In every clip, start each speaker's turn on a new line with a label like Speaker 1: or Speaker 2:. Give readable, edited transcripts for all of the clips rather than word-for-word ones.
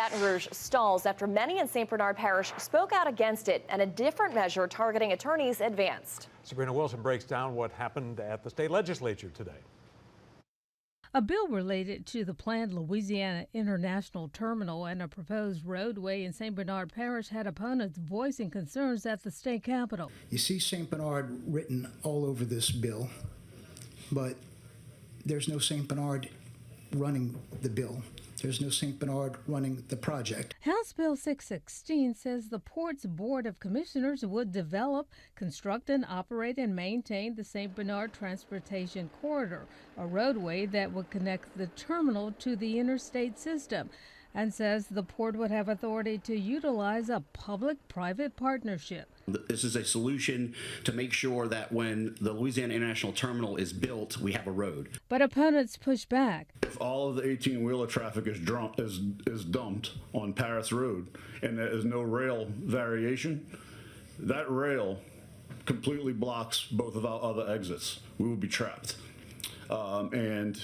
Speaker 1: Baton Rouge stalls after many in St. Bernard Parish spoke out against it, and a different measure targeting attorneys advanced.
Speaker 2: Sabrina Wilson breaks down what happened at the state legislature today.
Speaker 3: A bill related to the planned Louisiana International Terminal and a proposed roadway in St. Bernard Parish had opponents voicing concerns at the state capitol.
Speaker 4: You see St. Bernard written all over this bill, but there's no St. Bernard running the bill. There's no St. Bernard running the project.
Speaker 3: House Bill 616 says the Port's Board of Commissioners would develop, construct, and operate and maintain the St. Bernard Transportation Corridor, a roadway that would connect the terminal to the interstate system, and says the Port would have authority to utilize a public-private partnership.
Speaker 5: This is a solution to make sure that when the Louisiana International Terminal is built, we have a road.
Speaker 3: But opponents push back.
Speaker 6: If all of the 18-wheeler traffic is dumped on Paris Road and there is no rail variation, that rail completely blocks both of our other exits. We will be trapped. And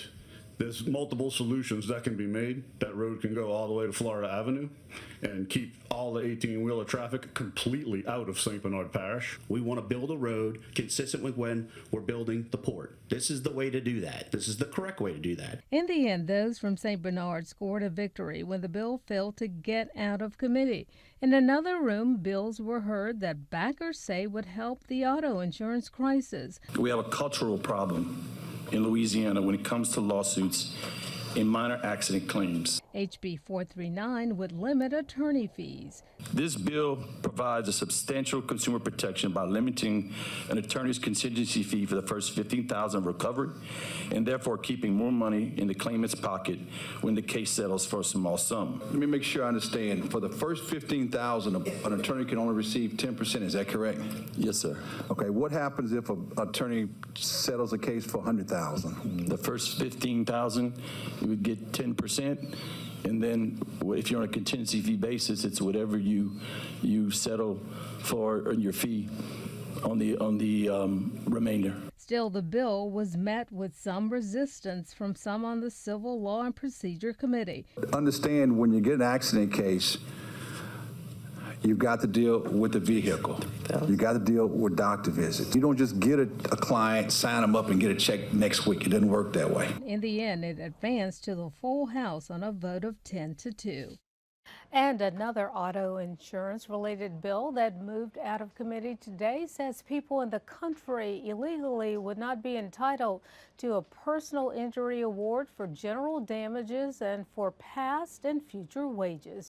Speaker 6: there's multiple solutions that can be made. That road can go all the way to Florida Avenue and keep all the 18-wheeler traffic completely out of St. Bernard Parish.
Speaker 5: We want to build a road consistent with when we're building the port. This is the way to do that. This is the correct way to do that.
Speaker 3: In the end, those from St. Bernard scored a victory when the bill failed to get out of committee. In another room, bills were heard that backers say would help the auto insurance crisis.
Speaker 7: We have a cultural problem in Louisiana when it comes to lawsuits in minor accident claims.
Speaker 3: HB 439 would limit attorney fees.
Speaker 7: This bill provides a substantial consumer protection by limiting an attorney's contingency fee for the first $15,000 recovered, and therefore keeping more money in the claimant's pocket when the case settles for a small sum.
Speaker 8: Let me make sure I understand. For the first $15,000, an attorney can only receive 10%. Is that correct?
Speaker 7: Yes, sir.
Speaker 8: Okay. What happens if an attorney settles a case for $100,000?
Speaker 7: The first $15,000, you would get 10%. And then if you're on a contingency fee basis, it's whatever you settle for your fee on the remainder.
Speaker 3: Still, the bill was met with some resistance from some on the Civil Law and Procedure Committee.
Speaker 8: Understand, when you get an accident case, you've got to deal with the vehicle. You got to deal with doctor visits. You don't just get a client, sign them up, and get a check next week. It doesn't work that way.
Speaker 3: In the end, it advanced to the full House on a vote of 10-2. And another auto insurance related bill that moved out of committee today says people in the country illegally would not be entitled to a personal injury award for general damages and for past and future wages.